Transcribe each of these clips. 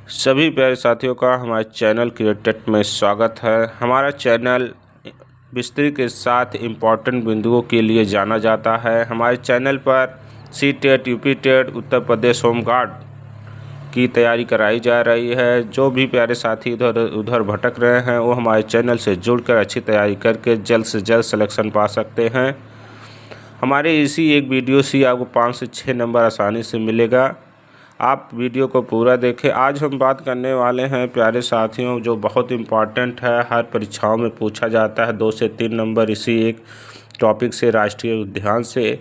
सभी प्यारे साथियों का हमारे चैनल क्रिएटेड में स्वागत है। हमारा चैनल बिस्तरी के साथ इम्पॉर्टेंट बिंदुओं के लिए जाना जाता है। हमारे चैनल पर CTET, UP-TET, Uttar Pradesh home guard की तैयारी कराई जा रही है। जो भी प्यारे साथी इधर उधर भटक रहे हैं वो हमारे चैनल से जुड़कर अच्छी तैयारी करके जल्द से जल्द सिलेक्शन पा सकते हैं। हमारे इसी एक वीडियो से आपको 5 से 6 नंबर आसानी से मिलेगा। आप वीडियो को पूरा देखें। आज हम बात करने वाले हैं प्यारे साथियों, जो बहुत इम्पॉर्टेंट है, हर परीक्षाओं में पूछा जाता है 2 से 3 नंबर इसी एक टॉपिक से, राष्ट्रीय उद्यान से।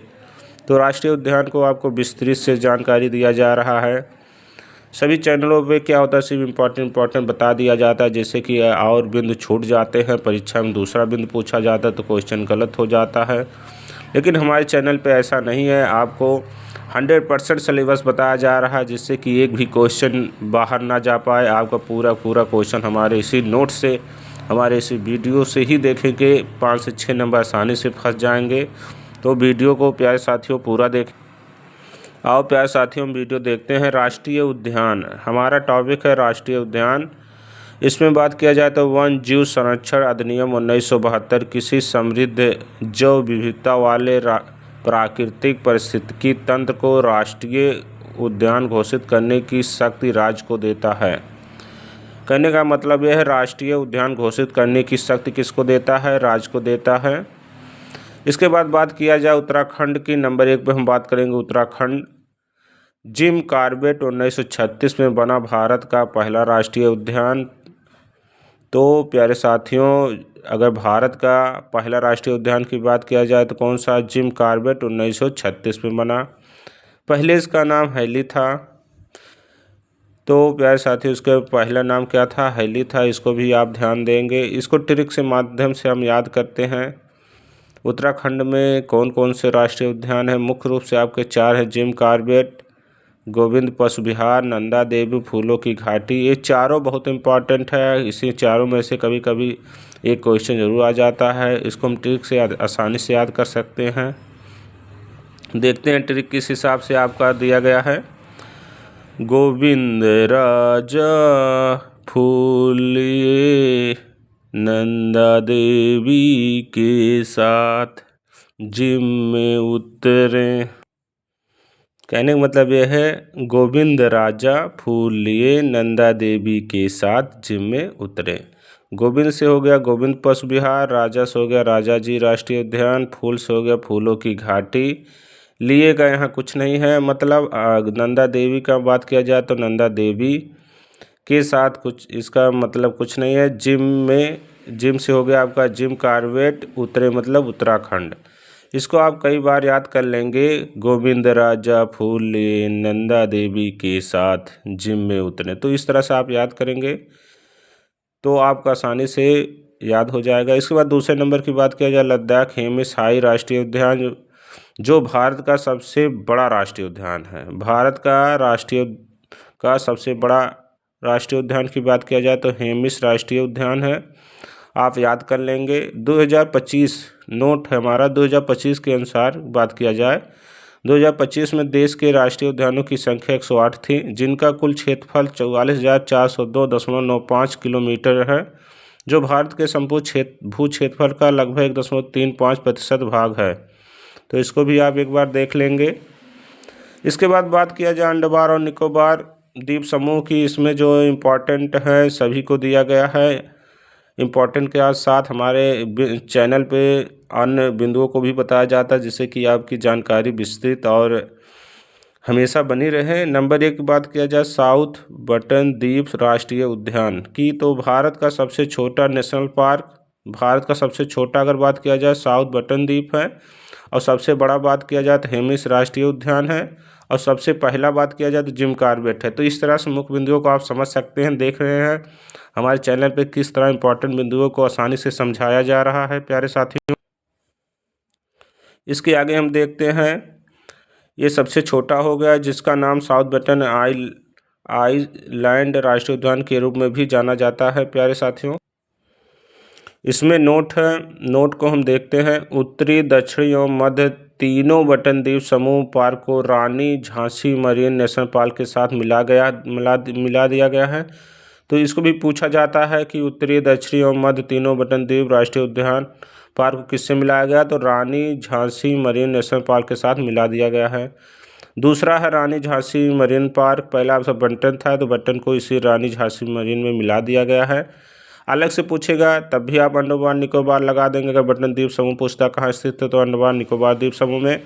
तो राष्ट्रीय उद्यान को आपको विस्तृत से जानकारी दिया जा रहा है। सभी चैनलों पे क्या होता है, सिर्फ इम्पॉर्टेंट बता दिया जाता है, जैसे कि और बिंदु छूट जाते हैं, परीक्षा में दूसरा बिंदु पूछा जाता है तो क्वेश्चन गलत हो जाता है। लेकिन हमारे चैनल पे ऐसा नहीं है, आपको 100% सिलेबस बताया जा रहा है, जिससे कि एक भी क्वेश्चन बाहर ना जा पाए। आपका पूरा क्वेश्चन हमारे इसी नोट से, हमारे इसी वीडियो से ही देखेंगे, 5 से 6 नंबर आसानी से फंस जाएंगे। तो वीडियो को प्यारे साथियों पूरा देखें। आओ प्यारे साथियों, वीडियो देखते हैं। राष्ट्रीय उद्यान हमारा टॉपिक है, राष्ट्रीय उद्यान। इसमें बात किया जाए तो वन जीव संरक्षण अधिनियम 1972 किसी समृद्ध जैव विविधता वाले प्राकृतिक पारिस्थितिकी तंत्र को राष्ट्रीय उद्यान घोषित करने की शक्ति राज्य को देता है। कहने का मतलब यह है, राष्ट्रीय उद्यान घोषित करने की शक्ति किसको देता है? राज्य को देता है। इसके बाद बात किया जाए उत्तराखंड की, नंबर 1 पे हम बात करेंगे उत्तराखंड। जिम कॉर्बेट 1936 में बना भारत का पहला राष्ट्रीय उद्यान। तो प्यारे साथियों, अगर भारत का पहला राष्ट्रीय उद्यान की बात किया जाए तो कौन सा? जिम कॉर्बेट 1936 में बना। पहले इसका नाम हैली था। तो प्यारे साथियों, इसका पहला नाम क्या था? हैली था। इसको भी आप ध्यान देंगे। इसको ट्रिक से माध्यम से हम याद करते हैं। उत्तराखंड में कौन कौन से राष्ट्रीय उद्यान हैं? मुख्य रूप से आपके 4 हैं, जिम कॉर्बेट, गोविंद पशु विहार, नंदा देवी, फूलों की घाटी। ये चारों बहुत इम्पॉर्टेंट है। इसी चारों में से कभी कभी एक क्वेश्चन जरूर आ जाता है। इसको हम ट्रिक से आसानी से याद कर सकते हैं। देखते हैं ट्रिक किस हिसाब से आपका दिया गया है। गोविंद राजा फूलिए नंदा देवी के साथ जिम में उतरे। कहने का मतलब यह है, गोविंद राजा फूल लिए नंदा देवी के साथ जिम में उतरे। गोविंद से हो गया गोविंद पशु विहार, राजा से हो गया राजा जी राष्ट्रीय उद्यान, फूल से हो गया फूलों की घाटी। लिए का यहाँ कुछ नहीं है, मतलब नंदा देवी का बात किया जाए तो नंदा देवी के साथ कुछ, इसका मतलब कुछ नहीं है। जिम से हो गया आपका जिम कॉर्बेट, उतरे मतलब उत्तराखंड। इसको आप कई बार याद कर लेंगे। गोविंद राजा फूले नंदा देवी के साथ जिम में उतरे, तो इस तरह से आप याद करेंगे तो आपका आसानी से याद हो जाएगा। इसके बाद दूसरे नंबर की बात किया जाए, लद्दाख हेमिस हाई राष्ट्रीय उद्यान, जो भारत का सबसे बड़ा राष्ट्रीय उद्यान है। भारत का सबसे बड़ा राष्ट्रीय उद्यान की बात किया जाए तो हेमिस राष्ट्रीय उद्यान है। आप याद कर लेंगे। 2025 नोट है हमारा, 2025 के अनुसार बात किया जाए, 2025 में देश के राष्ट्रीय उद्यानों की संख्या 108 थी, जिनका कुल क्षेत्रफल 44,402.95 किलोमीटर है, जो भारत के संपूर्ण भू क्षेत्रफल का लगभग 1.35% भाग है। तो इसको भी आप एक बार देख लेंगे। इसके बाद बात किया जाए अंडमान और निकोबार द्वीप समूह की, इसमें जो इम्पोर्टेंट है सभी को दिया गया है। इम्पोर्टेंट के साथ हमारे चैनल पे अन्य बिंदुओं को भी बताया जाता है, जिससे कि आपकी जानकारी विस्तृत और हमेशा बनी रहे। नंबर 1 की बात किया जाए साउथ बटन द्वीप राष्ट्रीय उद्यान की, तो भारत का सबसे छोटा नेशनल पार्क, भारत का सबसे छोटा अगर बात किया जाए साउथ बटन द्वीप है, और सबसे बड़ा बात किया जाए तो हेमिस राष्ट्रीय उद्यान है, और सबसे पहला बात किया जाए तो जिम कॉर्बेट है। तो इस तरह से मुख्य बिंदुओं को आप समझ सकते हैं। देख रहे हैं हमारे चैनल पे किस तरह इंपॉर्टेंट बिंदुओं को आसानी से समझाया जा रहा है प्यारे साथियों। इसके आगे हम देखते हैं, ये सबसे छोटा हो गया, जिसका नाम साउथ बटन आइलैंड राष्ट्रीय उद्यान के रूप में भी जाना जाता है प्यारे साथियों। इसमें नोट है, नोट को हम देखते हैं। उत्तरी, दक्षिणी और मध्य तीनों बटन द्वीप समूह पार्क को रानी झांसी मरीन नेशनल पार्क के साथ मिला दिया गया है। तो इसको भी पूछा जाता है कि उत्तरी, दक्षिणी और मध्य तीनों बटन द्वीप राष्ट्रीय उद्यान पार्क को किससे मिलाया गया, तो रानी झांसी मरीन नेशनल पार्क के साथ मिला दिया गया है। दूसरा है रानी झांसी मरीन पार्क, पहला आपका बटन था तो बटन को इसी रानी झांसी मरीन में मिला दिया गया है। अलग से पूछेगा तब भी आप अंडमान निकोबार लगा देंगे। अगर बटन द्वीप समूह पूछता कहाँ स्थित है तो अंडमान निकोबार द्वीप समूह में।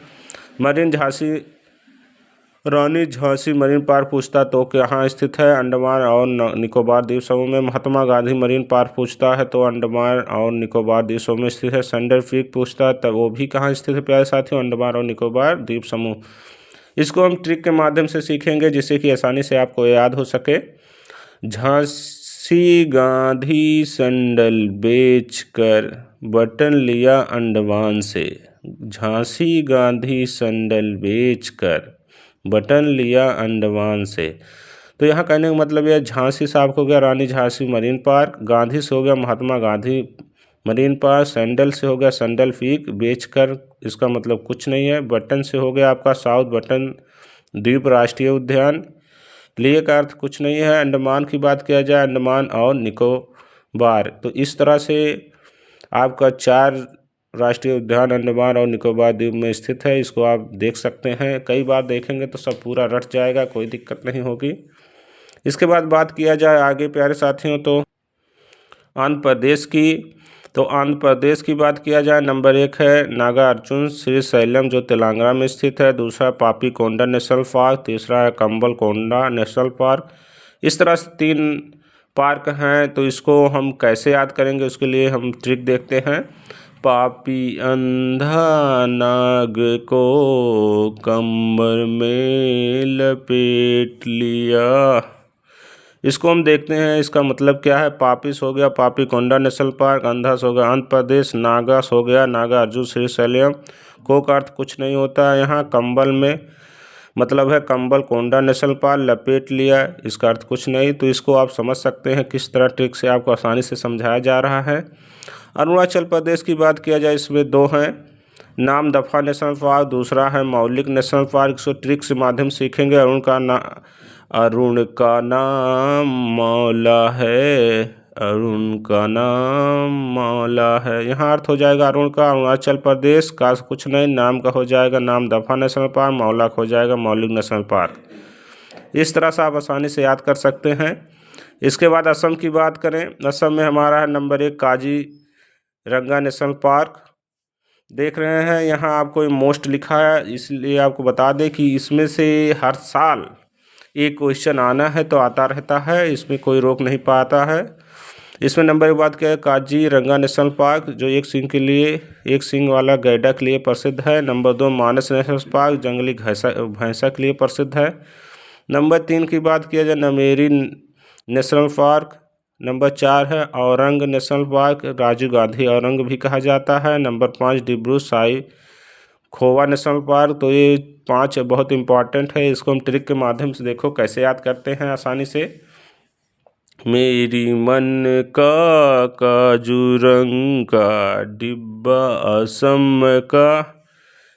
रानी झांसी मरीन पार्क पूछता तो कहाँ स्थित है, अंडमान और निकोबार द्वीप समूह में। महात्मा गांधी मरीन पार्क पूछता है तो अंडमान और निकोबार द्वीप समूह में स्थित है। सैंडल पीक पूछता है तब वो भी कहाँ स्थित है प्यारे साथियों, अंडमान और निकोबार द्वीप समूह। इसको हम ट्रिक के माध्यम से सीखेंगे जिससे कि आसानी से आपको याद हो सके। झांसी गांधी सैंडल बेचकर बटन लिया अंडमान से। झांसी गांधी सैंडल बेचकर बटन लिया अंडमान से। तो यहाँ कहने का मतलब यह झांसी से आपको हो गया रानी झांसी मरीन पार्क, गांधी से हो गया Mahatma Gandhi marine park, sandal से हो गया सैंडल पीक बेचकर, इसका मतलब कुछ नहीं है। बटन से हो गया आपका साउथ बटन द्वीप राष्ट्रीय उद्यान, लिए का अर्थ कुछ नहीं है। अंडमान की बात किया जाए अंडमान और निकोबार। तो इस तरह से आपका 4 राष्ट्रीय उद्यान अंडमान और निकोबार द्वीप में स्थित है। इसको आप देख सकते हैं, कई बार देखेंगे तो सब पूरा रट जाएगा, कोई दिक्कत नहीं होगी। इसके बाद बात किया जाए आगे प्यारे साथियों तो आंध्र प्रदेश की। तो आंध्र प्रदेश की बात किया जाए, नंबर 1 है नागार्जुन श्रीशैलम जो तेलंगाना में स्थित है। दूसरा पापी कोंडा नेशनल पार्क, तीसरा है कंबल कोंडा नेशनल पार्क। इस तरह से 3 पार्क हैं। तो इसको हम कैसे याद करेंगे उसके लिए हम ट्रिक देखते हैं। पापी अंधा नाग को कमर में लपेट लिया। इसको हम देखते हैं इसका मतलब क्या है। पापीस हो गया पापी कोंडा नेशनल पार्क, अंधास हो गया आंध्र प्रदेश, नागास हो गया नागार्जुन श्रीशैलम। को का अर्थ कुछ नहीं होता है यहाँ। कंबल में मतलब है कंबल कोंडा नेशनल पार्क, लपेट लिया इसका अर्थ कुछ नहीं। तो इसको आप समझ सकते हैं किस तरह ट्रिक से आपको आसानी से समझाया जा रहा है। अरुणाचल प्रदेश की बात किया जाए, इसमें 2 हैं, नाम दफा नेशनल पार्क, दूसरा है मौलिक नेशनल पार्क। इसको ट्रिक से माध्यम सीखेंगे। अरुण का नाम मौला है, अरुण का नाम मौला है। यहाँ अर्थ हो जाएगा अरुण का अरुणाचल प्रदेश का कुछ नहीं, नाम का हो जाएगा नाम दफा नेशनल पार्क, मौला का हो जाएगा मौलिक नेशनल पार्क। इस तरह से आप आसानी से याद कर सकते हैं। इसके बाद असम की बात करें, असम में हमारा है नंबर 1 काजीरंगा नेशनल पार्क। देख रहे हैं यहाँ आपको मोस्ट लिखा है, इसलिए आपको बता दें कि इसमें से हर साल एक क्वेश्चन आना है तो आता रहता है, इसमें कोई रोक नहीं पाता है। इसमें नंबर 1 बात क्या है, काजीरंगा नेशनल पार्क जो एक सींग वाला गैंडा के लिए प्रसिद्ध है। नंबर 2 मानस नेशनल पार्क जंगली भैंसा के लिए प्रसिद्ध है। नंबर 3 की बात किया जाए नमेरी नेशनल पार्क। नंबर 4 है औरंग नेशनल पार्क, राजीव गांधी औरंग भी कहा जाता है। नंबर 5 डिब्रू साई खोवा नेशनल पार्क। तो ये 5 बहुत इंपॉर्टेंट है, इसको हम ट्रिक के माध्यम से देखो कैसे याद करते हैं आसानी से। मेरी मन का काजूरंग का डिब्बा असम का,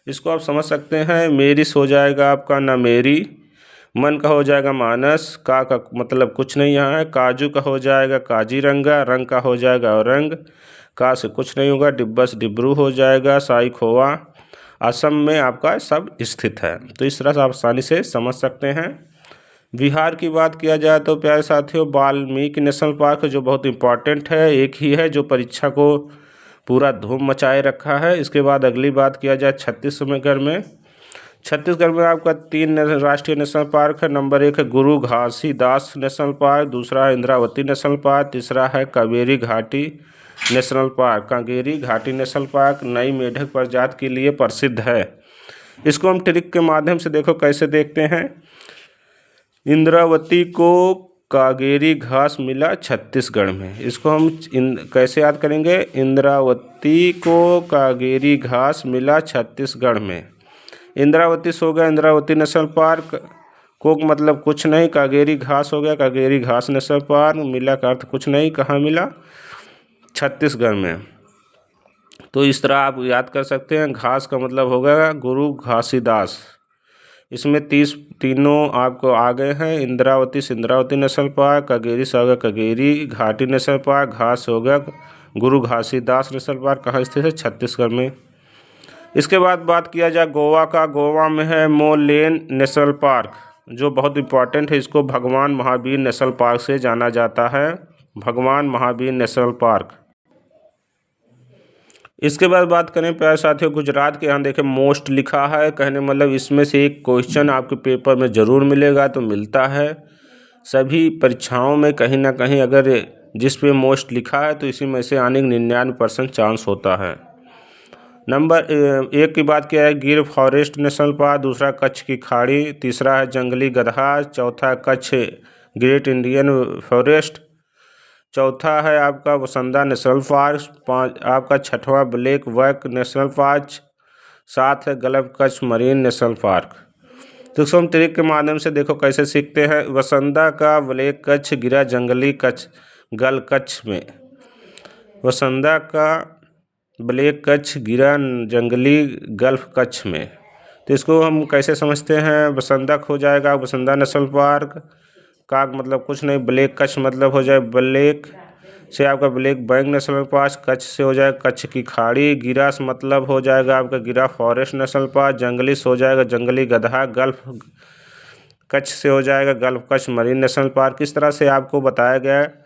इसको आप समझ सकते हैं। मेरी हो जाएगा आपका ना मेरी, मन का हो जाएगा मानस, का मतलब कुछ नहीं यहाँ है। काजू का हो जाएगा काजीरंगा, रंग का हो जाएगा औरंग, का से कुछ नहीं होगा, डिब्बा से डिब्रू हो जाएगा, साई खोवा असम में आपका सब स्थित है। तो इस तरह से आप आसानी से समझ सकते हैं। बिहार की बात किया जाए तो प्यारे साथियों वाल्मीकि नेशनल पार्क जो बहुत इंपॉर्टेंट है, एक ही है जो परीक्षा को पूरा धूम मचाए रखा है। इसके बाद अगली बात किया जाए छत्तीसगढ़ में। छत्तीसगढ़ में आपका 3 राष्ट्रीय नेशनल पार्क है। नंबर 1 है गुरु घासीदास नेशनल पार्क, दूसरा है इंद्रावती नेशनल पार्क, तीसरा है कावेरी घाटी नेशनल पार्क। कांगेरी घाटी नेशनल पार्क नई मेढक प्रजाति के लिए प्रसिद्ध है। इसको हम ट्रिक के माध्यम से देखो कैसे देखते हैं। इंद्रावती को कागेरी घास मिला छत्तीसगढ़ में, इसको हम कैसे याद करेंगे। इंद्रावती को कागेरी घास मिला छत्तीसगढ़ में। इंद्रावती से हो गया इंद्रावती नेशनल पार्क, को मतलब कुछ नहीं, कागेरी घास हो गया कागेरी घास नेशनल पार्क, मिला का अर्थ कुछ नहीं, कहाँ मिला छत्तीसगढ़ में। तो इस तरह आप याद कर सकते हैं। घास का मतलब होगा गुरु घासीदास। इसमें तीनों आपको आ गए हैं। इंद्रावती सिंद्रावती नेशनल पार्क, कगेरी से होगा कगेरी घाटी नेशनल पार्क, घास हो गया गुरु घासीदास नेशनल पार्क। कहाँ स्थित है? छत्तीसगढ़ में। इसके बाद बात किया जाए गोवा का। गोवा में है मोलेन नेशनल पार्क, जो बहुत इम्पॉर्टेंट है। इसको भगवान महावीर नेशनल पार्क से जाना जाता है, भगवान महावीर नेशनल पार्क। इसके बाद बात करें प्यारे साथियों गुजरात के। यहाँ देखें मोस्ट लिखा है, कहने मतलब इसमें से एक क्वेश्चन आपके पेपर में ज़रूर मिलेगा, तो मिलता है सभी परीक्षाओं में कहीं ना कहीं। अगर जिस पे मोस्ट लिखा है तो इसी में से आने के 99% चांस होता है। नंबर 1 की बात किया है गिर फॉरेस्ट नेशनल पार्क, दूसरा कच्छ की खाड़ी, तीसरा है जंगली गदहा, चौथा कच्छ ग्रेट इंडियन फॉरेस्ट, चौथा है आपका वसंदा नेशनल पार्क, आपका छठवां ब्लैक बक नेशनल पार्क, 7 है gulf Kutch marine national park. तो इसको हम ट्रिक के माध्यम से देखो कैसे सीखते हैं। वसंदा का ब्लैक कच्छ गिरा जंगली कच्छ गल कच्छ में, वसंदा का ब्लैक कच्छ गिरा जंगली गल्फ कच्छ में। तो इसको हम कैसे समझते हैं? वसंदा हो जाएगा वसंदा नेशनल पार्क का मतलब कुछ नहीं, ब्लैक कच्छ मतलब हो जाए ब्लैक से आपका black buck national park, Kutch से हो जाएगा कच्छ की खाड़ी, गिरा से मतलब हो जाएगा आपका गिरा फॉरेस्ट नेशनल पार्क, जंगली से हो जाएगा जंगली गदहा, गल्फ कच्छ से हो जाएगा gulf Kutch marine national park. इस तरह से आपको बताया गया है।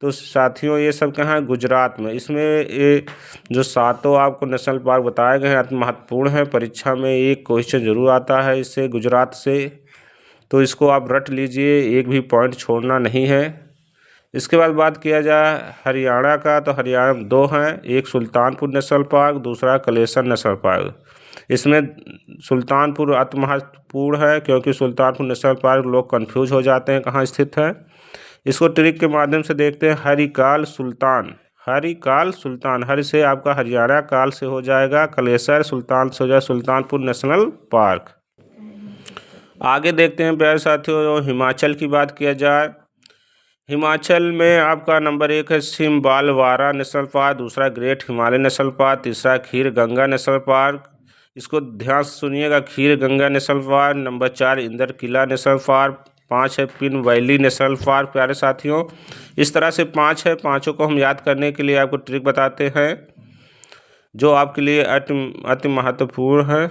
तो साथियों ये सब कहाँ है? गुजरात में। इसमें ये जो 7 आपको नेशनल पार्क बताए गए हैं अति महत्वपूर्ण है। परीक्षा में एक क्वेश्चन जरूर आता है इससे, गुजरात से, तो इसको आप रट लीजिए, एक भी पॉइंट छोड़ना नहीं है। इसके बाद बात किया जाए हरियाणा का, तो हरियाणा में 2 हैं, एक सुल्तानपुर नेशनल पार्क, दूसरा कलेसर नेशनल पार्क। इसमें सुल्तानपुर अति महत्वपूर्ण है, क्योंकि सुल्तानपुर नेशनल पार्क लोग कंफ्यूज हो जाते हैं कहाँ स्थित है। इसको ट्रिक के माध्यम से देखते हैं। हरिकाल सुल्तान, हरिकाल सुल्तान, हरि से आपका हरियाणा, काल से हो जाएगा कलेसर, सुल्तान से हो जाएगा सुल्तानपुर नेशनल पार्क। आगे देखते हैं प्यारे साथियों हिमाचल की बात किया जाए। हिमाचल में आपका नंबर 1 है सिम्बालवारा नेशनल पार्क, दूसरा ग्रेट हिमालय नेशनल पार्क, तीसरा खीर गंगा नेशनल पार्क। इसको ध्यान से सुनिएगा, Khir Ganga national park. Number 4 Inder Kila national park, 5 है पिन वैली नेशनल पार्क। प्यारे साथियों इस तरह से 5 है, पाँचों को हम याद करने के लिए आपको ट्रिक बताते हैं जो आपके लिए अति महत्वपूर्ण है।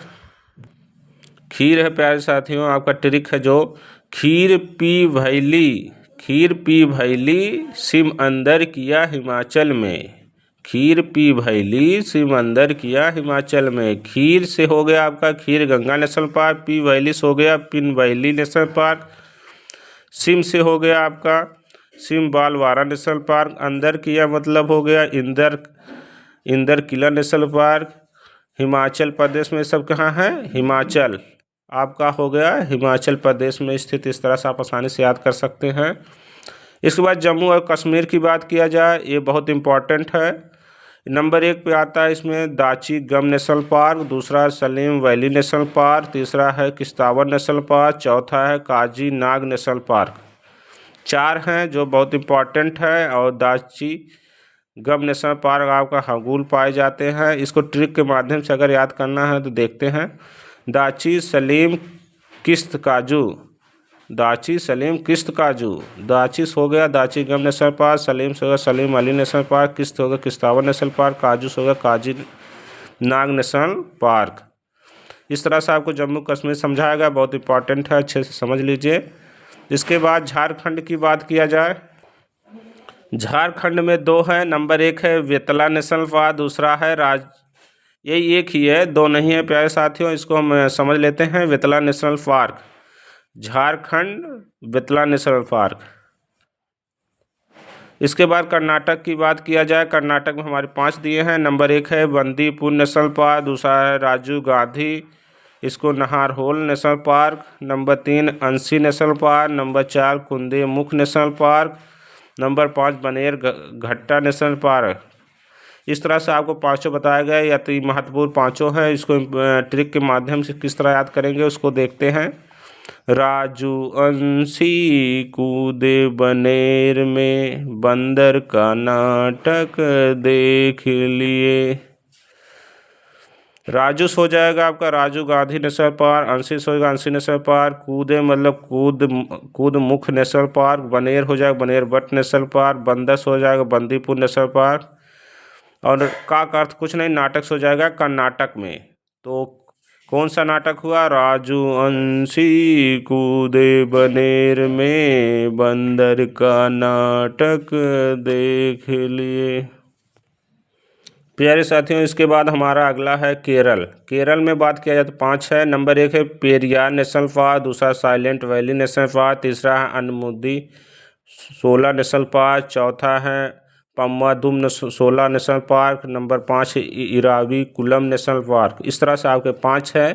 खीर है प्यारे साथियों, आपका ट्रिक है जो खीर पी भैली, खीर पी भैली सिम अंदर किया हिमाचल में, खीर पी भैली सिम अंदर किया हिमाचल में। खीर से हो गया आपका Khir Ganga national park, P valley से हो गया Pin valley national park, Sim से हो गया आपका सिम बालवारा नेशनल पार्क, अंदर किया मतलब हो गया इंदर किला नेशनल पार्क। हिमाचल प्रदेश में सब कहाँ है? हिमाचल आपका हो गया हिमाचल प्रदेश में स्थित। इस तरह से आप आसानी से याद कर सकते हैं। इसके बाद जम्मू और कश्मीर की बात किया जाए, ये बहुत इम्पॉर्टेंट है। नंबर 1 पे आता है इसमें दाची गम नेशनल पार्क, दूसरा सलीम वैली नेशनल पार्क, तीसरा है किश्तवाड़ नेशनल पार्क, चौथा है काजी नाग नेशनल पार्क। 4 हैं जो बहुत इम्पॉर्टेंट है। और दाची गम नेशनल पार्क आपका हगूल पाए जाते हैं। इसको ट्रिक के माध्यम से अगर याद करना है तो देखते हैं। दाची सलीम किश्त काजू, दाची सलीम किश्त काजू, दाची हो गया दाची गम नेशनल पार्क, सलीम से होगा सलीम अली नेशनल पार्क, किश्त होगा किश्तवाड़ नेशनल पार्क, काजू से होगा काजी नाग नेशनल पार्क। इस तरह से आपको जम्मू कश्मीर समझाएगा, बहुत इंपॉर्टेंट है, अच्छे से समझ लीजिए। इसके बाद झारखंड की बात किया जाए, झारखंड में 2 है। नंबर 1 है बेतला नेशनल पार्क, दूसरा है यही एक ही है, 2 नहीं है प्यारे साथियों। इसको हम समझ लेते हैं। Betla national park, Jharkhand Betla national park. इसके बाद कर्नाटक की बात किया जाए, कर्नाटक में हमारे 5 दिए हैं। नंबर 1 है बंदीपुर नेशनल पार्क, दूसरा है राजीव गांधी, इसको नाहरहोल national park. Number 3 Anshi national park, number 4 Kudremukh national park, number 5 बनेर घट्टा नेशनल पार्क। इस तरह से आपको 5 बताया गया, या तो महत्वपूर्ण 5 हैं। इसको ट्रिक के माध्यम से किस तरह याद करेंगे उसको देखते हैं। राजू अंशी कूदे बनेर में, बंदर का नाटक देख लिए। राजूस हो जाएगा आपका राजीव गांधी नेशनल पार्क। अंशीस होगा अंशी नेशनल पार्क। कूदे मतलब कूद मुख नेशनल पार्क। बनेर हो जाएगा बनेर बट नेशनल पार्क। बंदस हो जाएगा बंदीपुर नेशनल पार्क। और का अर्थ कुछ नहीं, नाटक हो जाएगा कर्नाटक में। तो कौन सा नाटक हुआ? राजू अंशी कूदे बनेर में, बंदर का नाटक देख लिए। प्यारे साथियों, इसके बाद हमारा अगला है केरल। केरल में बात किया जाए तो 5 है। नंबर 1 है पेरियार नेशनल पार्क। दूसरा साइलेंट वैली नेशनल पार्क। तीसरा है अनमुदी 16 नेशनल पार्क। चौथा है Pambadum 16 national park. Number 5 Eravikulam national park. इस तरह से आपके 5 है।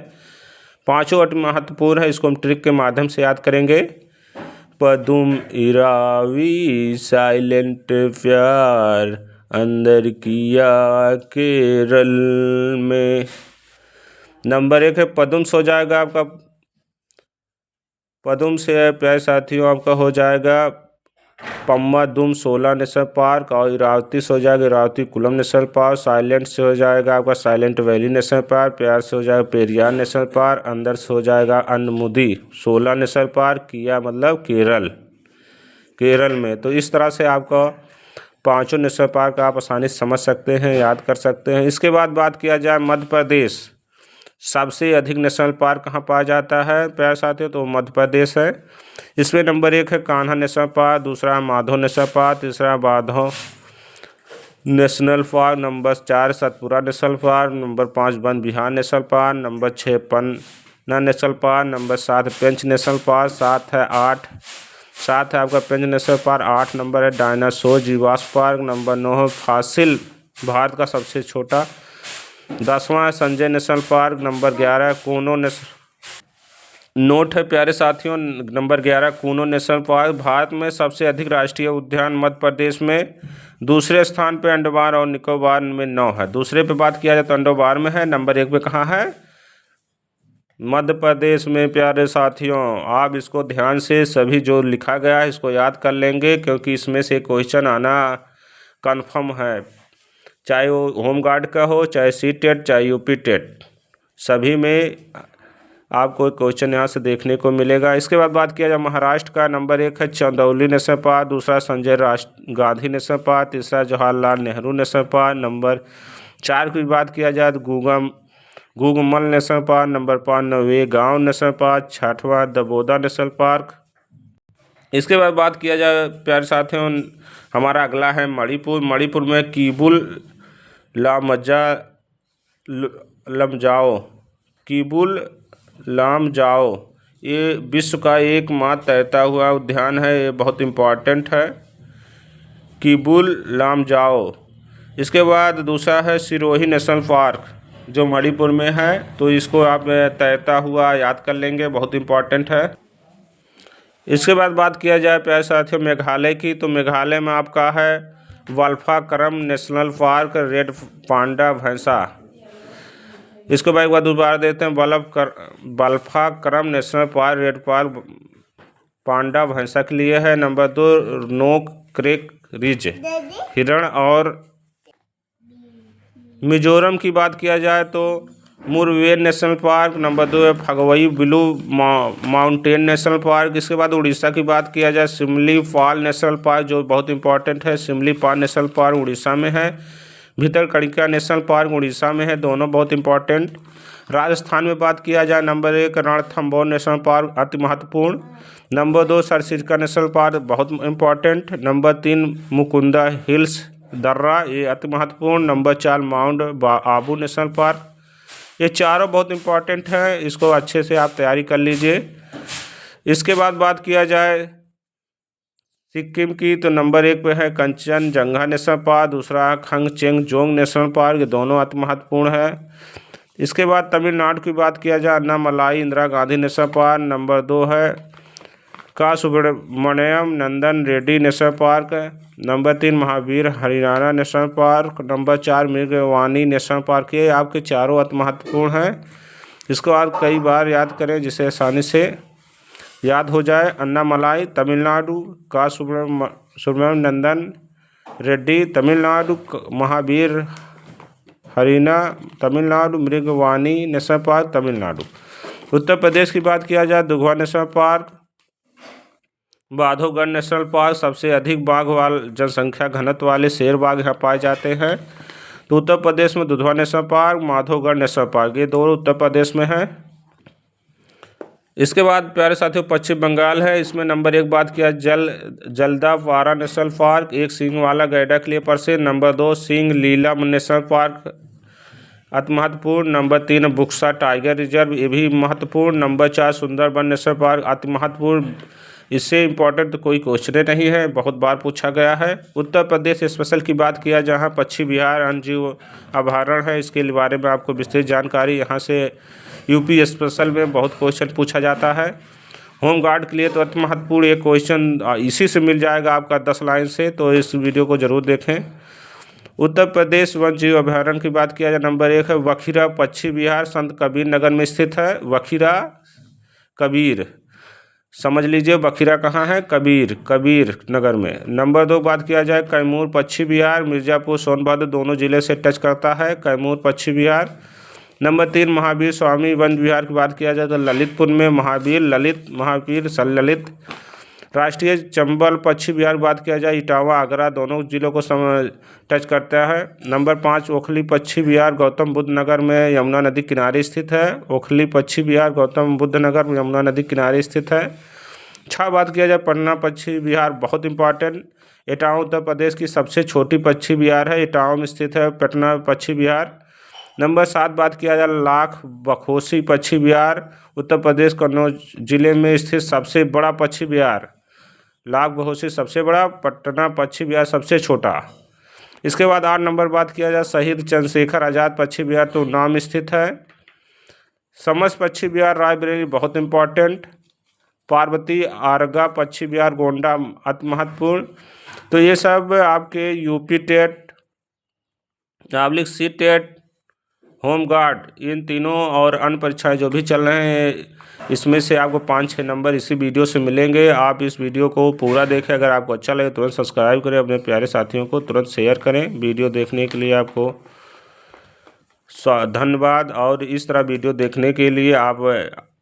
पाँचों अति महत्वपूर्ण है, इसको हम ट्रिक के माध्यम से याद करेंगे। पदुम इरावी साइलेंट प्यार अंदर किया केरल में। नंबर 1 है पदुम्स हो जाएगा आपका। पदुम से प्यारे साथियों आपका हो जाएगा पम्बादुम 16 नेशनल पार्क। और इरावती से हो जाएगा Eravikulam national park. Silent से हो जाएगा आपका साइलेंट वैली नेशनल पार्क। प्यार से हो जाएगा पेरियार नेशनल पार्क। अंदर से हो जाएगा अनमुदी 16 नेशनल पार्क। किया मतलब केरल में। तो इस तरह से आपका 5 नेशनल पार्क आप आसानी से समझ सकते हैं, याद कर सकते हैं। इसके बाद बात किया जाए मध्य प्रदेश, सबसे अधिक नेशनल पार्क कहाँ पाया जाता है प्यारे साथियों? तो मध्य प्रदेश है। इसमें नंबर 1 है कान्हा नेशनल पार्क। दूसरा है माधव नेशनल पार्क। तीसरा Madhav national park. Number 4 Satpura national park. Number 5 Van Vihar national park. Number 6 Panna national park. Number 7 Pench national park. 7 है आपका पेंच नेशनल पार्क। 8 नंबर है डायनासोर जीवाश्म पार्क। नंबर 9 है फासिल भारत का सबसे छोटा। 10वां है संजय नेशनल पार्क। नंबर 11 है कूनो नोट है प्यारे साथियों, number 11 Kuno national park. Bharat में सबसे अधिक राष्ट्रीय उद्यान मध्य प्रदेश में। दूसरे स्थान पे अंडमान और निकोबार में 9 है। दूसरे पे बात किया जाए तो अंडमान में है। नंबर 1 पे कहाँ है? मध्य प्रदेश में। प्यारे साथियों, आप इसको ध्यान से सभी जो लिखा गया है इसको याद कर लेंगे, क्योंकि इसमें से क्वेश्चन आना कन्फर्म है। चाहे वो होमगार्ड का हो, चाहे सी टेट, चाहे यूपी टेट, सभी में आपको एक क्वेश्चन यहाँ से देखने को मिलेगा। इसके बाद बात किया जाए महाराष्ट्र का। नंबर 1 है चंदौली नेशनल पार्क। दूसरा संजय गांधी नेशनल पार्क। तीसरा Jawaharlal Nehru national park. Number 4 की बात किया जाए तो Gugamal national park. Number 5 Navegaon national park. 6वां दबोदा नेशनल पार्क। इसके बाद बात किया जाए प्यारे साथियों, हमारा अगला है मणिपुर। मणिपुर में कीबुल लामजाओ ये विश्व का एकमात्र तैरता हुआ उद्यान है। ये बहुत इम्पॉर्टेंट है, कीबुल लामजाओ। इसके बाद दूसरा है सिरोही नेशनल पार्क जो मणिपुर में है। तो इसको आप तैरता हुआ याद कर लेंगे, बहुत इम्पॉर्टेंट है। इसके बाद बात किया जाए प्यारे साथियों मेघालय की। तो मेघालय में आपका है वल्फाक्रम नेशनल पार्क, रेड पांडा भैंसा। इसको एक बार दोबारा देते हैं, वल्फाक्रम नेशनल पार्क रेड पांडा भैंसा के लिए है। नंबर 2 नोक क्रेक रिज हिरण। और मिजोरम की बात किया जाए तो मुरवेर नेशनल पार्क। नंबर 2 है फगवई ब्लू माउंटेन नेशनल पार्क। इसके बाद उड़ीसा की बात किया जाए सिमली पाल नेशनल पार्क जो बहुत इंपॉर्टेंट है। सिमली पाल नेशनल पार्क उड़ीसा में है। भितरकनिका नेशनल पार्क उड़ीसा में है, दोनों बहुत इंपॉर्टेंट। राजस्थान में बात किया जाए नंबर 1 रणथंभौर नेशनल पार्क अति महत्वपूर्ण। नंबर 2 सरसिरका नेशनल पार्क बहुत इंपॉर्टेंट। नंबर 3 मुकुंदा हिल्स दर्रा, ये अति महत्वपूर्ण। Number 4 mount Abu national park. ये चारों बहुत इंपॉर्टेंट हैं, इसको अच्छे से आप तैयारी कर लीजिए। इसके बाद बात किया जाए सिक्किम की तो नंबर 1 पे है कंचनजंगा नेशनल पार्क। दूसरा खंगचेंगजोंग नेशनल पार्क, ये दोनों अति महत्वपूर्ण है। इसके बाद तमिलनाडु की बात किया जाए Annamalai Indira Gandhi national park. Number 2 है का Subramanyam Nandan Reddy national park. Number 3 Mahavir Haryana national park. Number 4 Mrugavani national park. ये आपके चारों अति महत्वपूर्ण हैं, इसको आप कई बार याद करें जिससे आसानी से याद हो जाए। अन्नामलाई तमिलनाडु, का सुब्रमण्यम नंदन रेड्डी तमिलनाडु, महावीर हरियाणा तमिलनाडु, मृगवानी नेशनल पार्क तमिलनाडु। उत्तर प्रदेश की बात किया जाए Dudhwa national park, Bandhavgarh national park, सबसे अधिक बाघ वाले जनसंख्या घनत्व वाले शेर बाघ यहाँ पाए जाते हैं। तो उत्तर प्रदेश में Dudhwa national park, Madhavgarh national park, ये दोनों उत्तर प्रदेश में है। इसके बाद प्यारे साथियों पश्चिम बंगाल है। इसमें नंबर 1 बात किया जलदापारा नेशनल पार्क, एक सींग वाला गैंडा के लिए प्रसिद्ध। नंबर 2 सिंग लीला नेशनल पार्क अति महत्वपूर्ण। नंबर 3 बुक्सा टाइगर रिजर्व, ये भी महत्वपूर्ण। नंबर 4 सुंदरबन नेशनल पार्क अति महत्वपूर्ण। इससे इम्पोर्टेंट तो कोई क्वेश्चन नहीं है, बहुत बार पूछा गया है। उत्तर प्रदेश स्पेशल की बात किया जहाँ पश्चिमी बिहार वन्यजीव अभयारण्य है, इसके बारे में आपको विस्तृत जानकारी यहाँ से यूपी स्पेशल में बहुत क्वेश्चन पूछा जाता है। होम गार्ड के लिए तो अति महत्वपूर्ण एक क्वेश्चन इसी से मिल जाएगा आपका 10 लाइन से, तो इस वीडियो को ज़रूर देखें। उत्तर प्रदेश वन्यजीव अभयारण्य की बात किया जाए नंबर 1 है वखीरा, पश्चिमी बिहार, संत कबीर नगर में स्थित है। वखीरा कबीर, समझ लीजिए वखीरा कहाँ है, कबीर नगर में। नंबर 2 बात किया जाए कैमूर, पश्चिमी बिहार, मिर्ज़ापुर सोनभद्र दोनों जिले से टच करता है कैमूर, पश्चिमी बिहार। नंबर 3 महावीर स्वामी वन विहार की बात किया जाए तो ललितपुर में महावीर ललित। राष्ट्रीय चंबल, पश्चिमी बिहार की बात किया जाए इटावा, आगरा दोनों जिलों को टच करता है। नंबर 5 ओखली, पश्चिमी बिहार, गौतम बुद्ध नगर में यमुना नदी किनारे स्थित है। ओखली, पश्चिमी बिहार, गौतम बुद्ध नगर में यमुना नदी किनारे स्थित है। 6 बात किया जाए पटना, पश्चिमी बिहार, बहुत इंपॉर्टेंट। इटावा उत्तर प्रदेश की सबसे छोटी पश्चिमी बिहार है, इटावा में स्थित है पटना, पश्चिमी बिहार। नंबर 7 बात किया जाए लाख बखोसी, पश्चिमी बिहार, उत्तर प्रदेश कन्नौज जिले में स्थित सबसे बड़ा पश्चिमी बिहार। लाख बखोसी सबसे बड़ा, पटना पश्चिमी बिहार सबसे छोटा। इसके बाद 8 नंबर बात किया जाए शहीद चंद्रशेखर आज़ाद, पश्चिमी बिहार तो उन्नाव में स्थित है। समस्त पश्चिमी बिहार, रायबरेली बहुत इंपॉर्टेंट। पार्वती आरगा, पश्चिमी बिहार, गोंडा अति महत्वपूर्ण। तो ये सब आपके UP TET, C TET, home guard, इन तीनों और अन्य परीक्षाएं जो भी चल रहे हैं, इसमें से आपको 5-6 नंबर इसी वीडियो से मिलेंगे। आप इस वीडियो को पूरा देखें। अगर आपको अच्छा लगे तुरंत सब्सक्राइब करें, अपने प्यारे साथियों को तुरंत शेयर करें। वीडियो देखने के लिए आपको धन्यवाद। और इस तरह वीडियो देखने के लिए आप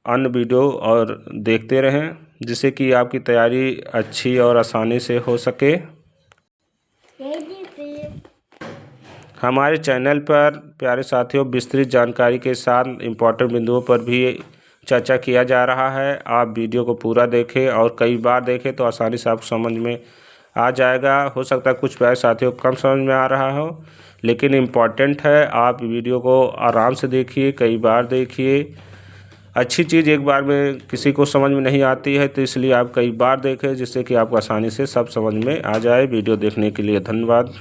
अन्य वीडियो और देखते रहें, जिससे कि आपकी तैयारी अच्छी और आसानी से हो सके। हमारे चैनल पर प्यारे साथियों विस्तृत जानकारी के साथ इम्पोर्टेंट बिंदुओं पर भी चर्चा किया जा रहा है। आप वीडियो को पूरा देखें और कई बार देखें तो आसानी से आपको समझ में आ जाएगा। हो सकता है कुछ प्यारे साथियों को कम समझ में आ रहा हो, लेकिन इम्पॉर्टेंट है। आप वीडियो को आराम से देखिए, कई बार देखिए। अच्छी चीज़ एक बार में किसी को समझ में नहीं आती है, तो इसलिए आप कई बार देखें, जिससे कि आपको आसानी से सब समझ में आ जाए। वीडियो देखने के लिए धन्यवाद।